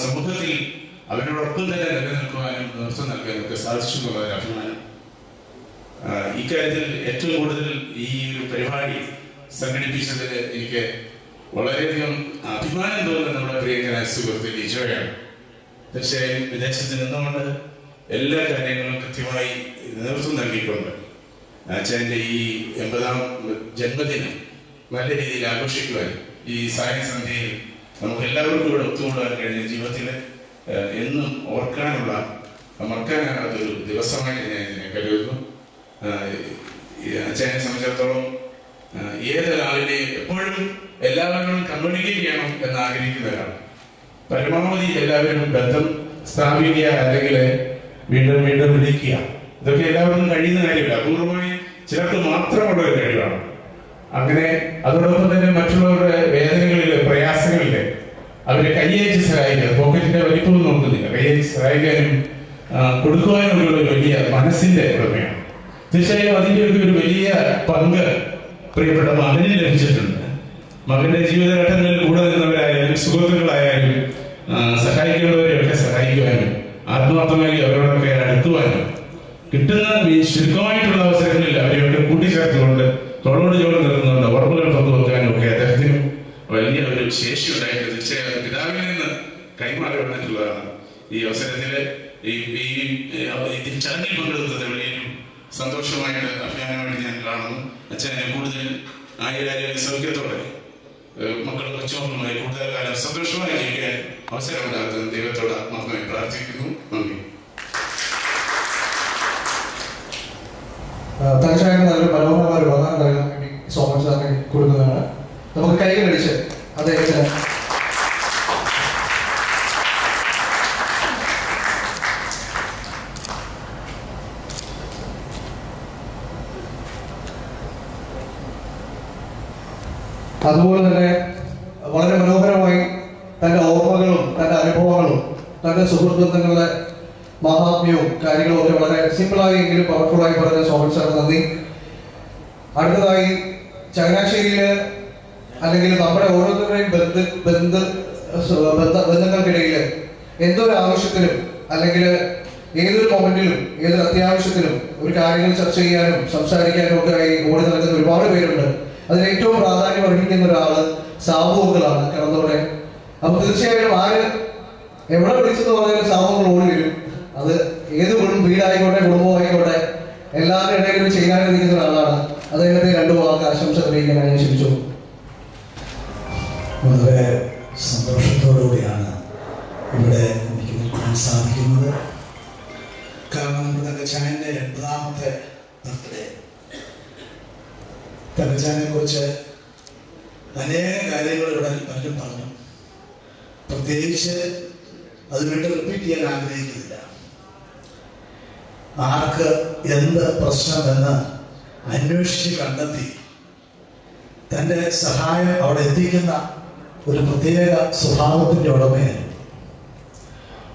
സമൂഹത്തിൽ അവരോടൊപ്പം തന്നെ നിലനിൽക്കുവാനും നേതൃത്വം നൽകാനും ഒക്കെ സാധിച്ചു എന്നുള്ള ഒരു അഭിമാനം. ഇക്കാര്യത്തിൽ ഏറ്റവും കൂടുതൽ ഈ ഒരു പരിപാടി സംഘടിപ്പിച്ചതിൽ എനിക്ക് വളരെയധികം അഭിമാനം തോന്നുന്നത് നമ്മുടെ പ്രിയങ്കരായ സുഹൃത്ത് ലിജോയാണ്. തീർച്ചയായും വിദേശത്ത് നിന്നുകൊണ്ട് എല്ലാ കാര്യങ്ങളും കൃത്യമായി നേതൃത്വം നൽകിക്കൊണ്ട് അച്ഛൻ്റെ ഈ 80ാം ജന്മദിനം നല്ല രീതിയിൽ ആഘോഷിക്കുവാൻ ഈ സായ സന്ധ്യയിൽ നമുക്ക് എല്ലാവർക്കും ഇവിടെ ഒത്തുകൂടാൻ കഴിഞ്ഞ ജീവിതത്തിൽ എന്നും ഓർക്കാനുള്ള മറക്കാനാകാത്തൊരു ദിവസമായിട്ട് ഞാൻ ഇതിനെ കരുതുന്നു. അച്ഛനെ സംബന്ധിച്ചിടത്തോളം ഏതൊരാളിനെയും എപ്പോഴും എല്ലാവരോടും കമ്മ്യൂണിക്കേറ്റ് ചെയ്യണം എന്ന് ആഗ്രഹിക്കുന്ന ഒരാളാണ്. പരമാവധി എല്ലാവരും ബന്ധം സ്ഥാപിക്കുക, അല്ലെങ്കിൽ വീണ്ടും വീണ്ടും വിളിക്കുക, ഇതൊക്കെ എല്ലാവർക്കും കഴിയുന്ന കാര്യമില്ല. അപൂർവമായി ചിലർക്ക് മാത്രമുള്ള ഒരു കഴിവാണ്. അങ്ങനെ അതോടൊപ്പം തന്നെ മറ്റുള്ളവരുടെ വേദനകളില് പ്രയാസങ്ങളില് അവരെ കൈയച്ച് സഹായിക്കുക. പോക്കറ്റിന്റെ വലിപ്പം നോക്കുന്നില്ല, കൈയച്ച് സഹായിക്കാനും കൊടുക്കുവാനുള്ള ഒരു വലിയ മനസ്സിന്റെ ഉടമയാണ്. തീർച്ചയായും അതിൻ്റെ ഒരു വലിയ പങ്ക് പ്രിയപ്പെട്ട മകന് ലഭിച്ചിട്ടുണ്ട്. മകന്റെ ജീവിതഘട്ടങ്ങളിൽ കൂടെ നിന്നവരായാലും സുഹൃത്തുക്കളായാലും സഹായിക്കേണ്ടവരെയൊക്കെ സഹായിക്കുവാനും ആത്മാർത്ഥമായി അവരോടൊക്കെ അടുക്കുവാനും കിട്ടുന്ന ചുരുക്കമായിട്ടുള്ള അവസരങ്ങളിൽ അവരെയൊക്കെ കൂട്ടിച്ചേർത്തുകൊണ്ട് തോളോട് ചോട് നിൽക്കുന്നുണ്ട് ഓർമ്മകൾ പങ്കുവെക്കാനും ഒക്കെ അദ്ദേഹത്തിനും വലിയ ഒരു ശേഷി ഉണ്ടായിട്ട് തീർച്ചയായും പിതാവിൽ നിന്ന് കൈമാറി വന്നിട്ടുള്ളതാണ്. ഈ അവസരത്തിൽ ഈ ചടങ്ങിൽ പങ്കെടുത്തത് വലിയൊരു സന്തോഷമായിട്ട് അഭിമാനമായിട്ട് ഞാൻ കാണുന്നു. അച്ഛനെ കൂടുതൽ ആയുരാരോഗ്യ സൗഖ്യത്തോടെ മക്കൾ കൊച്ചുമക്കളുമായി കൂടുതൽ കാലം സന്തോഷമായി ജീവിക്കാൻ അവസരമുണ്ടാകുന്ന ദൈവത്തോട് ആത്മാർത്ഥമായി പ്രാർത്ഥിക്കുന്നു. നന്ദി. തീർച്ചയായും നല്ലൊരു മനോഹരമായ ഒരു ഉപഹാരം നൽകാൻ വേണ്ടി സോമൻ സാറിന് കൊടുക്കുന്നതാണ്. നമുക്ക് കൈകളടിച്ച് അദ്ദേഹത്തിന് അതുപോലെ തന്നെ വളരെ മനോഹരമായി തൻ്റെ ഓർമ്മകളും തൻ്റെ അനുഭവങ്ങളും തൻ്റെ സുഹൃത്തുക്കളുടെ മഹാത്മ്യവും കാര്യങ്ങളും ഒക്കെ വളരെ സിമ്പിളായി എങ്കിലും പവർഫുള്ളായി പറഞ്ഞ സോമൻ സാർ നന്ദി. അടുത്തതായി ചങ്ങനാശ്ശേരിയില് അല്ലെങ്കിൽ നമ്മുടെ ഓരോരുത്തരുടെയും ബന്ധങ്ങൾക്കിടയിൽ എന്തൊരു ആവശ്യത്തിനും അല്ലെങ്കിൽ ഏതൊരു മൊമെന്റിലും ഏതൊരു അത്യാവശ്യത്തിനും ഒരു കാര്യങ്ങൾ ചർച്ച ചെയ്യാനും സംസാരിക്കാനും ഒക്കെ ആയി ഓടി നടക്കുന്ന ഒരുപാട് പേരുണ്ട്. അതിൽ ഏറ്റവും പ്രാധാന്യം അർഹിക്കുന്ന ഒരാള് സാമൂഹങ്ങളാണ് കിടന്നോടെ. അപ്പൊ തീർച്ചയായിട്ടും ആര് എവിടെ വിളിച്ചെന്ന് പറഞ്ഞാലും സാമൂഹങ്ങൾ ഓടി വരും. അത് ഏത് വീടായിക്കോട്ടെ കുടുംബമായിക്കോട്ടെ എല്ലാവരുടെ ഇടയിലും ചെയ്യാനിരിക്കുന്ന ഒരാളാണ്. അദ്ദേഹത്തെ രണ്ടു വാക്ക് ആശംസ അറിയിക്കാൻ ഞാൻ ക്ഷണിച്ചു. വളരെ സന്തോഷത്തോടുകൂടിയാണ് ഇവിടെ എനിക്ക് നിൽക്കാൻ സാധിക്കുന്നത്. കാരണം നമ്മുടെ തങ്കച്ചായൻ്റെ 80ാമത്തെ ബർത്ത്ഡേ. തങ്കച്ചാനെ കുറിച്ച് അനേകം കാര്യങ്ങൾ ഇവിടെ പലരും പറഞ്ഞു. പ്രത്യേകിച്ച് അത് വീണ്ടും റിപ്പീറ്റ് ചെയ്യാൻ ആഗ്രഹിക്കുന്നില്ല. ആർക്ക് എന്ത് പ്രശ്നമെന്ന് അന്വേഷിച്ച് കണ്ടെത്തി തൻ്റെ സഹായം അവിടെ എത്തിക്കുന്ന ഒരു പ്രത്യേക സ്വഭാവത്തിൻ്റെ ഉടമയാണ്.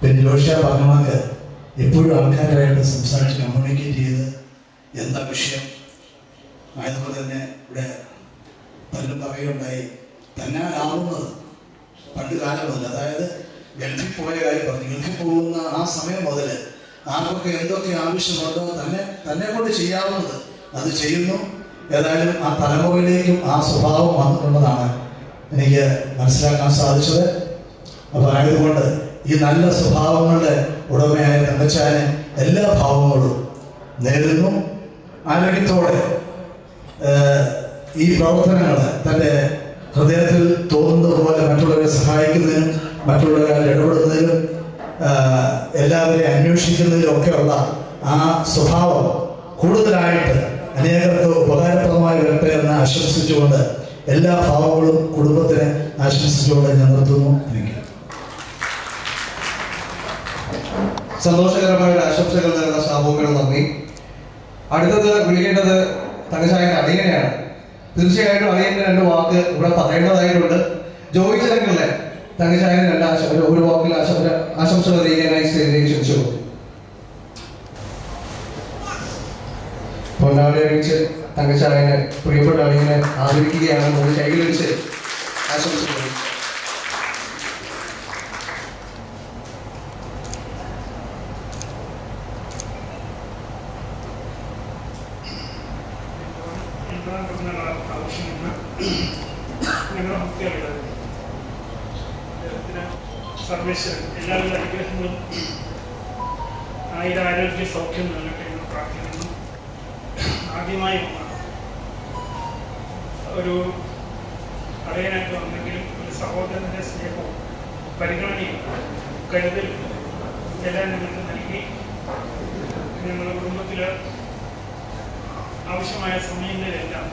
പിന്നെ ജോഷ പറഞ്ഞവർക്ക് എപ്പോഴും ആൾക്കാരായിട്ട് സംസാരിച്ച് കമ്മ്യൂണിക്കേറ്റ് ചെയ്ത് എന്താ വിഷയം ആയതുപോലെ തന്നെ ഇവിടെ പലരും പറയുകയുണ്ടായി, തന്നാലാവുന്നത് പണ്ട് കാലം മുതൽ, അതായത് ഗൾഫിൽ പോയ കാര്യം പറഞ്ഞു, ഗൾഫിൽ പോകുന്ന ആ സമയം മുതൽ ആർക്കൊക്കെ എന്തൊക്കെ ആവശ്യമുണ്ടോ തന്നെ കൊണ്ട് ചെയ്യാവുന്നത് അത് ചെയ്യുന്നു. ഏതായാലും ആ തലമുറയിലേക്കും ആ സ്വഭാവം വന്നിട്ടുള്ളതാണ് എനിക്ക് മനസ്സിലാക്കാൻ സാധിച്ചത്. അപ്പോൾ ആയതുകൊണ്ട് ഈ നല്ല സ്വഭാവങ്ങളുടെ ഉടമയായ തങ്കച്ചാന് എല്ലാ ഭാവങ്ങളും നേരുന്നു. ആരോഗ്യത്തോടെ ഈ പ്രവർത്തനങ്ങൾ തൻ്റെ ഹൃദയത്തിൽ തോന്നുന്നത് പോലെ മറ്റുള്ളവരെ സഹായിക്കുന്നതിനും മറ്റുള്ളവരെ ഇടപെടുന്നതിനും എല്ലാവരെയും അന്വേഷിക്കുന്നതിലും ഒക്കെയുള്ള ആ സ്വഭാവം കൂടുതലായിട്ട് അനേകർക്ക് ഉപകാരപ്രദമായി വരട്ടെ എന്ന് ആശംസിച്ചുകൊണ്ട് എല്ലാ ഭാവങ്ങളും കുടുംബത്തിന് ആശംസിച്ചുകൊണ്ട് ഞാൻ നിർത്തുന്നു. സന്തോഷകരമായ ആശംസകൾ നൽകുന്ന സ്ഥാപകർക്ക് നന്ദി. അടുത്തത് വിളിക്കേണ്ടത് തങ്കച്ചായന്റെ അളിയനെയാണ്. തീർച്ചയായിട്ടും അളിയന്റെ 2 വാക്ക് ഇവിടെ പറയേണ്ടതായിട്ടുണ്ട്. ജോയിച്ചെങ്കിലെ തങ്കച്ചായന് ഒരു വാക്കിൽ ആശംസകൾ അറിയിക്കാനായി സ്റ്റേജിലേക്ക് ക്ഷണിച്ചു. പൊന്നാടി അണിയിച്ച് തങ്കച്ചായനെ പ്രിയപ്പെട്ട അളിയനെ ആദരിക്കുകയാണ്. നമ്മൾ കൈകൾ വെച്ച് ആശംസകൾ. സർവേശ്വരൻ എല്ലാവരുടെ അനുഗ്രഹങ്ങളും ആരോഗ്യ സൗഖ്യം നൽകട്ടെ എന്ന് പ്രാർത്ഥിക്കുന്നു. ആദ്യമായി ഒരു അടയനായിട്ട് വന്നെങ്കിലും ഒരു സഹോദരന്റെ സ്നേഹവും പരിഗണനയും കരുതലും എല്ലാം ഞങ്ങൾക്ക് നൽകി ഞങ്ങളുടെ കുടുംബത്തിൽ ആവശ്യമായ സമയങ്ങളിലെല്ലാം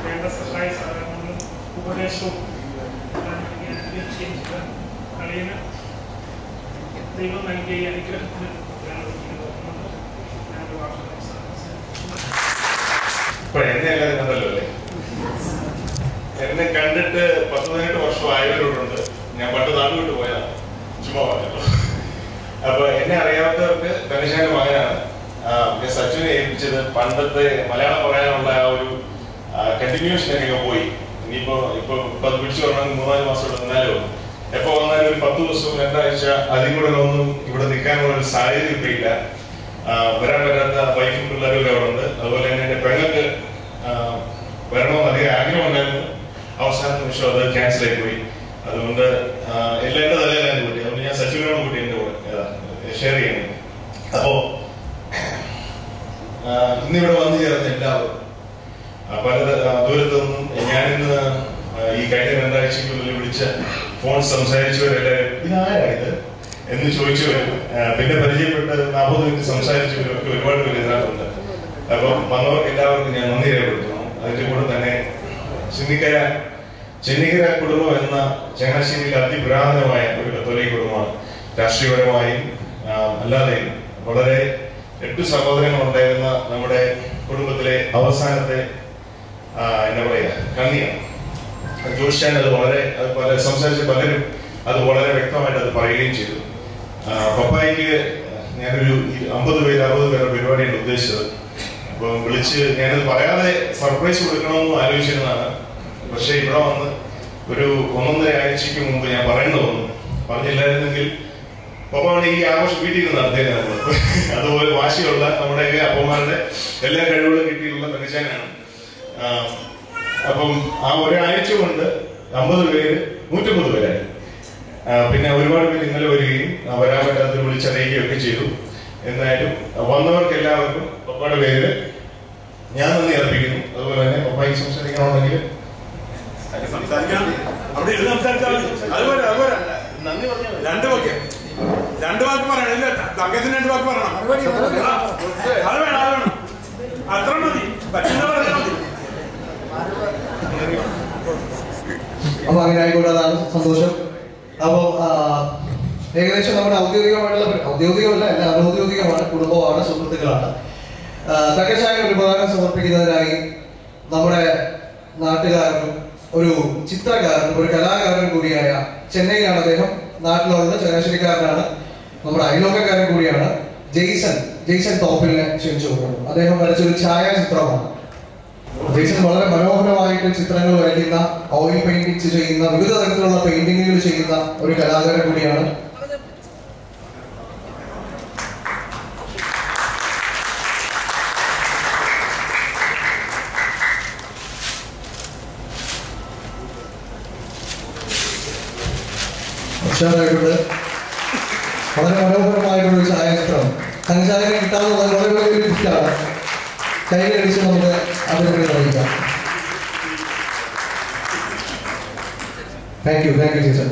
വേണ്ട സഹായ സഹകരണങ്ങളും ഉപദേശവും അളിയന് ദൈവം നൽകിയ ഈ അനുഗ്രഹത്തിന് ഇപ്പൊ എന്നെ എല്ലാവരും കണ്ടല്ലോ അല്ലേ? എന്നെ കണ്ടിട്ട് 10-18 വർഷം ആയവരോടുണ്ട്. ഞാൻ പണ്ട് നാട് വിട്ട് പോയതാണ്, ചുമ്മാ പറഞ്ഞല്ലോ. അപ്പൊ എന്നെ അറിയാത്തവർക്ക് തങ്കച്ചാന്റെ മകനാണ്. സച്ചിനെ ഏൽപ്പിച്ചത് പണ്ടത്തെ മലയാളം പറയാനുള്ള ആ ഒരു കണ്ടിന്യൂഷനൊക്കെ പോയി. ഇനിയിപ്പോ അത് പിടിച്ചു വരണമെങ്കിൽ 3-4 മാസം ഇവിടെ നിന്നാലോ, എപ്പോ വന്നാലും ഒരു 10 ദിവസവും 2 ആഴ്ച അതിൽ കൂടെ ഒന്നും ഇവിടെ നിൽക്കാനുള്ള ഒരു സാഹചര്യം ഇപ്പൊ ഇല്ല. വരാൻ പറ്റാത്ത വൈഫും പിള്ളേരും അവിടെ ഉണ്ട്. അതുപോലെ തന്നെ എന്റെ പെങ്ങൾക്ക് വരണമെന്ന് അധികം ആഗ്രഹമുണ്ടായിരുന്നു. അവസാന നിമിഷം അത് ക്യാൻസൽ ആയി പോയി. അതുകൊണ്ട് എല്ലാവരുടെ തലയിലാണ് കൂട്ടി. അതുകൊണ്ട് ഞാൻ സച്ചിനോട് കൂട്ടി എന്റെ കൂടെ ഷെയർ ചെയ്യുന്നു. അപ്പോ ഇന്നിവിടെ വന്നു ചേർന്ന എല്ലാവരും പല ദൂരത്തു നിന്നും ഞാനിന്ന് ഈ കഴിഞ്ഞ 2 ആഴ്ചയ്ക്കുള്ളിൽ വിളിച്ച ഫോൺ സംസാരിച്ചവരെല്ലാവരും ഇതാരായത് എന്ന് ചോദിച്ചവരും പിന്നെ പരിചയപ്പെട്ട് 40 മിനിറ്റ് സംസാരിച്ചവരൊക്കെ ഒരുപാട് പേര് ഇതിനകത്തുണ്ട്. അപ്പം വന്നവർക്ക് എല്ലാവർക്കും ഞാൻ നന്ദി രേഖപ്പെടുത്തുന്നു. അതിന്റെ കൂടെ തന്നെ ചെന്നിക്കര കുടുംബം എന്ന ചങ്ങനാശ്ശേരിയിലെ അതിപുരാതനമായ ഒരു കത്തോലിക്ക കുടുംബമാണ്. രാഷ്ട്രീയപരമായും അല്ലാതെയും വളരെ 8 സഹോദരങ്ങളുണ്ടായിരുന്ന നമ്മുടെ കുടുംബത്തിലെ അവസാനത്തെ എന്താ പറയാ കണ്ണിയാണ്. ജോഷിച്ചാൻ അത് സംസാരിച്ച പലരും അത് വളരെ വ്യക്തമായിട്ട് അത് പറയുകയും ചെയ്തു. പപ്പായിക്ക് ഞാനൊരു 50 പേര് 60 പേരുടെ പരിപാടിയാണ് ഉദ്ദേശിച്ചത്. അപ്പൊ വിളിച്ച് ഞാനത് പറയാതെ സർപ്രൈസ് കൊടുക്കണമെന്ന് ആലോചിച്ചിരുന്നതാണ്. പക്ഷെ ഇവിടെ വന്ന് ഒരു 1.5 ആഴ്ചക്ക് മുമ്പ് ഞാൻ പറയുന്ന തോന്നുന്നു പറഞ്ഞില്ലായിരുന്നെങ്കിൽ പപ്പാണ് ഈ ആഘോഷം വീട്ടിൽ നടത്തിയത്. നമ്മൾ അതുപോലെ വാശിയുള്ള നമ്മുടെയൊക്കെ അപ്പന്മാരുടെ എല്ലാ കഴിവുകളും കിട്ടിയിട്ടുള്ള തങ്കച്ചാനാണ്. അപ്പം ആ 1 ആഴ്ച കൊണ്ട് 50 പേര് 150 പേരായി. പിന്നെ ഒരുപാട് പേര് ഇന്നലെ വരികയും വരാൻ പറ്റാത്തവർ വിളിച്ചറിയുകയൊക്കെ ചെയ്തു. എന്തായാലും വന്നവർക്ക് എല്ലാവർക്കും പപ്പയുടെ പേര് ഞാൻ നന്ദി അർപ്പിക്കുന്നു. അതുപോലെ തന്നെ പപ്പായ്ക്ക് സംസാരിക്കണമെന്നുണ്ടെങ്കിൽ നന്ദി പറഞ്ഞു 2 വാക്ക് പറയണം. തങ്കത്തിന് 2 വാക്ക് പറയണം. അത് വേണം അത്ര മതി. അപ്പൊ അങ്ങനെ ആയിക്കോട്ടെ, അതാണ് സന്തോഷം. അപ്പൊ ഏകദേശം നമ്മുടെ ഔദ്യോഗികമല്ല എല്ലാം അനൗദ്യോഗികമാണ്, കുടുംബമാണ്, സുഹൃത്തുക്കളാണ്. തങ്കച്ചായ ഒരു ഉപഹാരം സമർപ്പിക്കുന്നതിനായി നമ്മുടെ നാട്ടുകാരനും ഒരു ചിത്രകാരനും ഒരു കലാകാരനും കൂടിയായ ചെന്നൈയിലാണ് അദ്ദേഹം, നാട്ടിലുള്ളത് ചങ്ങനാശ്ശേരിക്കാരനാണ്, നമ്മുടെ അയലോക്കക്കാരൻ കൂടിയാണ് ജെയ്സൺ തോപ്പിലിനെ ക്ഷണിച്ചു കൊടുക്കുന്നു. അദ്ദേഹം വരച്ചൊരു ഛായാചിത്രമാണ്. ജെയ്സൺ വളരെ മനോഹരമായിട്ട് ചിത്രങ്ങൾ വരയ്ക്കുന്ന, ഓയിൽ പെയിന്റിങ്സ് ചെയ്യുന്ന, വിവിധ തരത്തിലുള്ള പെയിന്റിങ്ങുകൾ ചെയ്യുന്ന ഒരു കലാകാരൻ കൂടിയാണ്. ഉഷാറായിട്ടുണ്ട്. വളരെ മനോഹരമായിട്ടുള്ള ഒരു ഛായാചിത്രം. തനിച്ചായനെ കിട്ടാവുന്നത് വളരെ വലിയൊരു ഗിഫ്റ്റാണ്. കൈകടിച്ച് നമുക്ക് അതിലൂടെ നിർവഹിക്കാം. Thank you ചേച്ചൻ.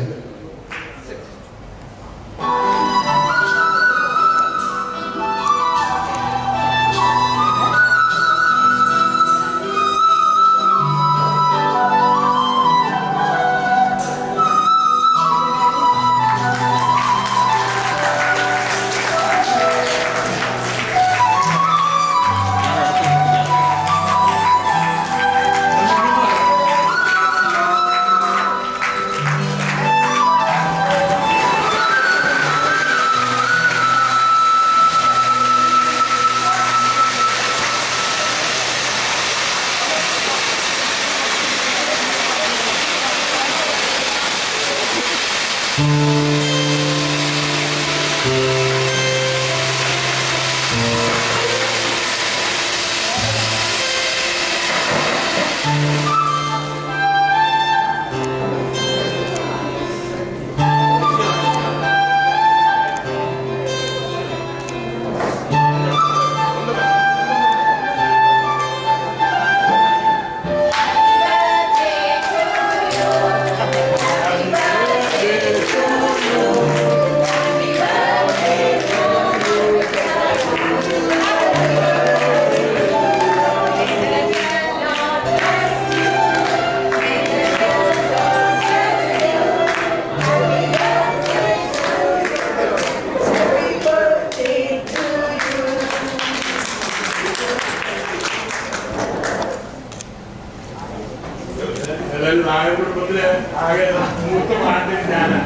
കുടുംബത്തിലെ ആകെ മൂത്ത പാട്ടിൽ ഞാനാണ്.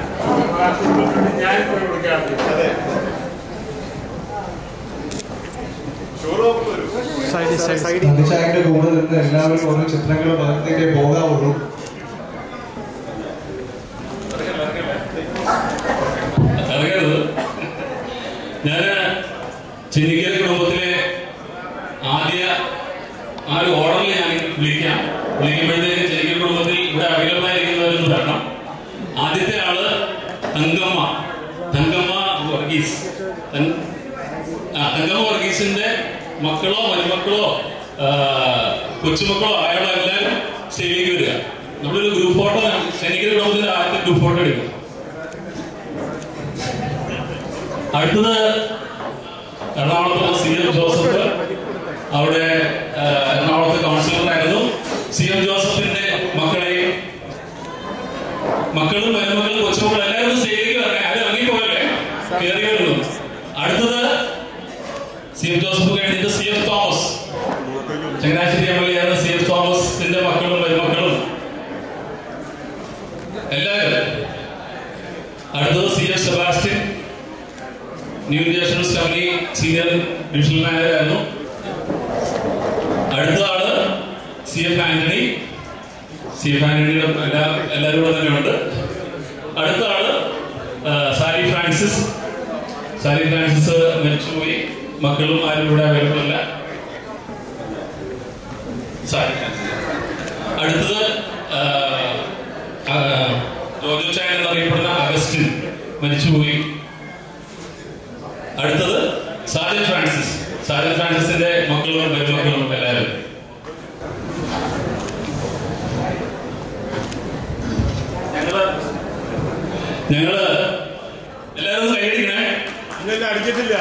ഞാൻ പോയി കൊടുക്കാറുണ്ട്. തനിച്ചായന്റെ കൂടെ നിന്ന് എല്ലാവരും ഓരോ ചിത്രങ്ങൾ പകർത്തിട്ടേ പോകാവുള്ളൂ. ഞാന് ചെന്നിക്കൽ കുടുംബത്തിലെ ആദ്യ ആ ഒരു ഓർഡറിൽ ഞാൻ വിളിക്കുമ്പോഴത്തേക്ക് ചെന്നിക്കൽ കുടുംബത്തിൽ ഇവിടെ അവൈലബിൾ ആയിരിക്കുന്നവരെന്ന് പറയണം. ആദ്യത്തെ ആള് തങ്കമ്മ വർഗീസ്. തങ്കമ്മ വർഗീസിന്റെ മക്കളോ മരുമക്കളോ കൊച്ചുമക്കളോ അയാളോ എല്ലാവരും സ്റ്റേജിലേക്ക് വരിക. നമ്മളൊരു ഗ്രൂപ്പ് ഫോട്ടോ ചെന്നിക്കൽ കുടുംബത്തിന്റെ ആദ്യത്തെ ഗ്രൂപ്പ് ഫോട്ടോ എടുക്കും. അടുത്തത് എറണാകുളത്തുള്ള CM ജോസഫ്. അവിടെ എറണാകുളത്ത് കൗൺസിലറായിരുന്നു. CM ജോസഫിന്റെ മക്കളും മരുമക്കളും കൊച്ചുമക്കളും എല്ലാവരും സ്റ്റേജിലേക്ക് വരണേ. അത് ഇറങ്ങിപ്പോയല്ലേ, കയറി വരുന്നു. അടുത്തത് CM ജോസഫ് കഴിഞ്ഞിട്ട് CF തോമസ്, ചങ്ങനാശ്ശേരി MLA ആയിരുന്ന CF തോമസിന്റെ മക്കളും മരുമക്കളും എല്ലാവരും. അടുത്തത് CF Sebastian, new Nationals company senior divisional manager ആയിരുന്നു. അടുത്ത ആള് CF ആന്റണി. CF ആന്റണിയുടെ എല്ലാവരും കൂടെ തന്നെയുണ്ട്. അടുത്ത ആള് സാരി ഫ്രാൻസിസ്. മരിച്ചുപോയി. മക്കളും ആരും ഇവിടെ അവൈലബിൾ അല്ല. അടുത്തത് ജോജോ ചായൻ എന്നറിയപ്പെടുന്ന അഗസ്റ്റിൻ, മരിച്ചുപോയി. അടുത്തത് സാജൻ ഫ്രാൻസിസിന്റെ മക്കളും മരുമക്കളും എല്ലാവരും. ഞങ്ങള് എല്ലാവരും കൈയടിക്കണേ. ഇതെല്ലാം അടിച്ചിട്ടില്ല.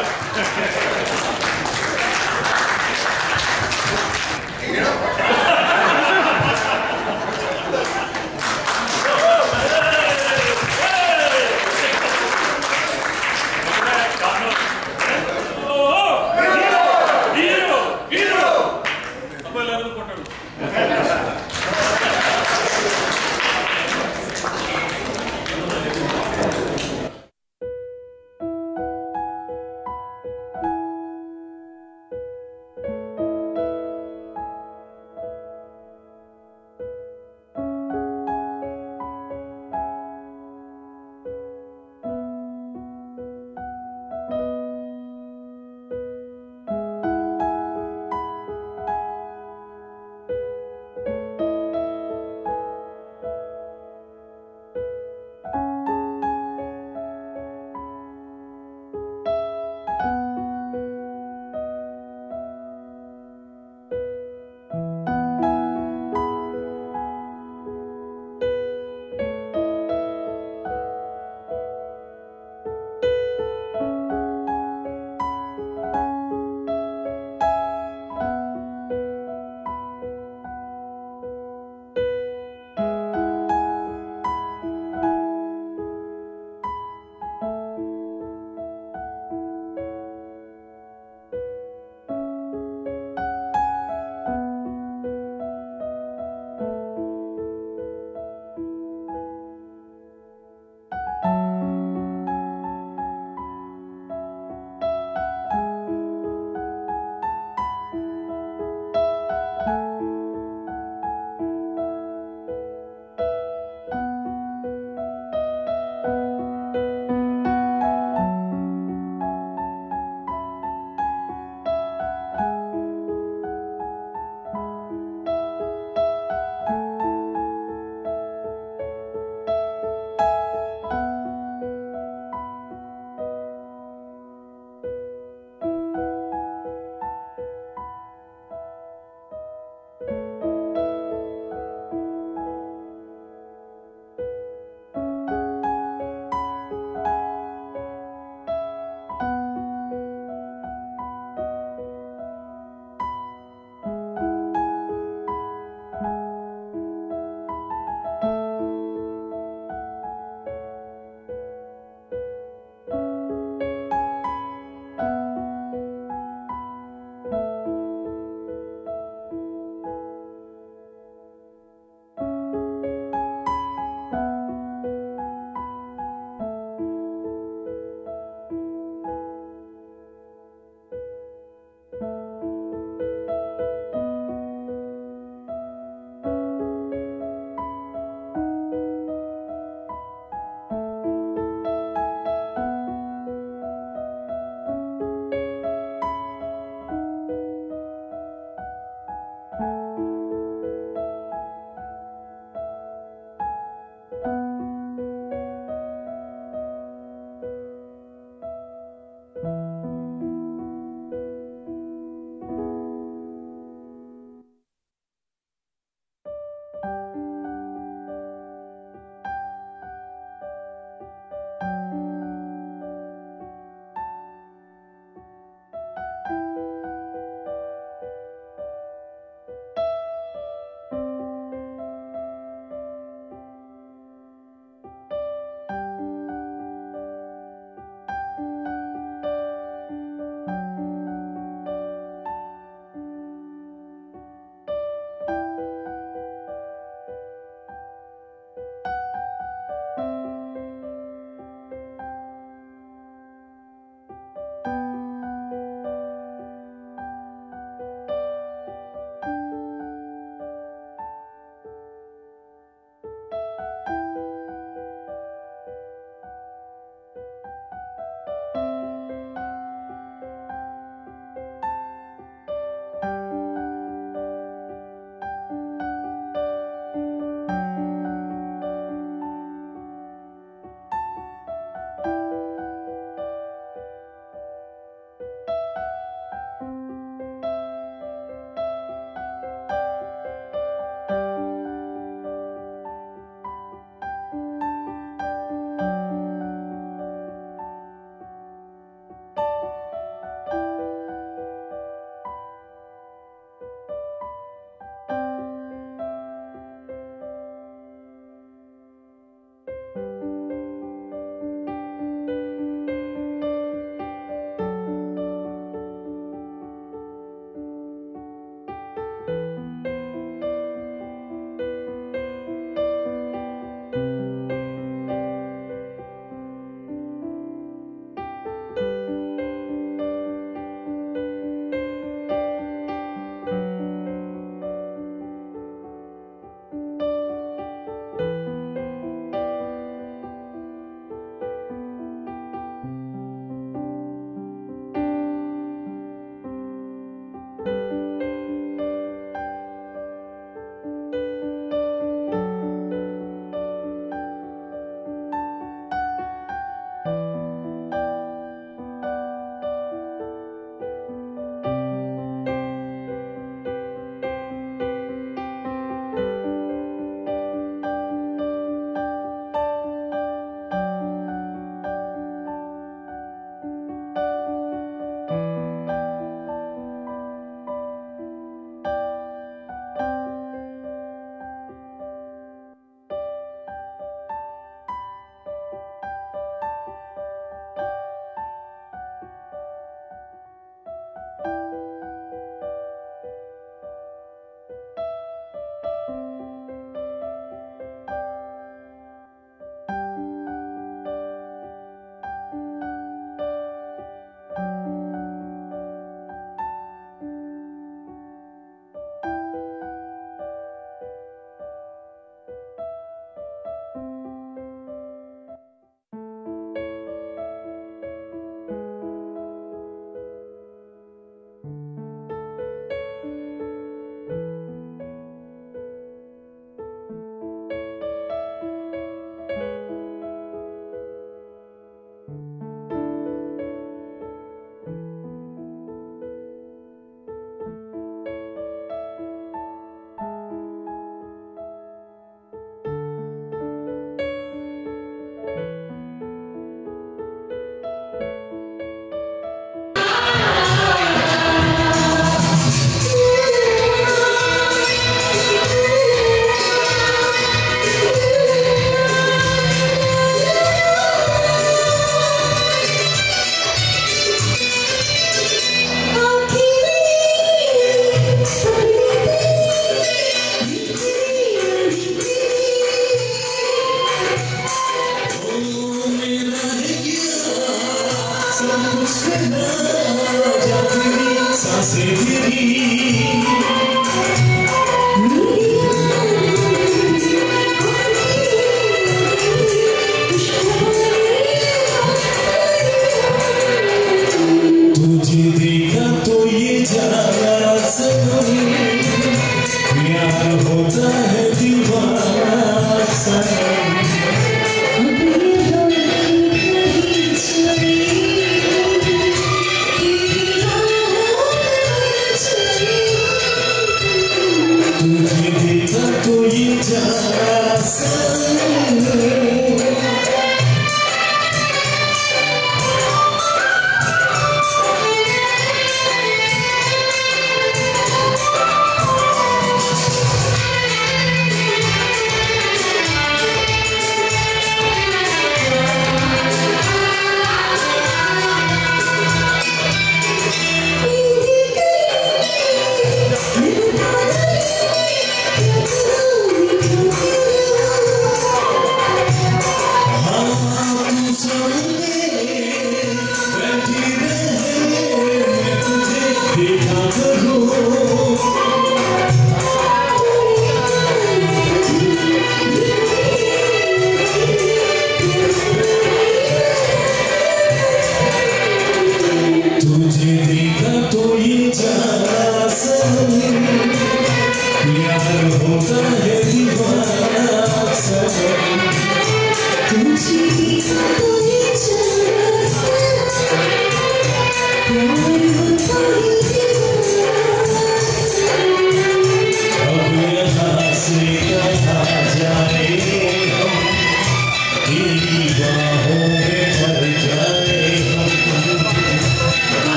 You're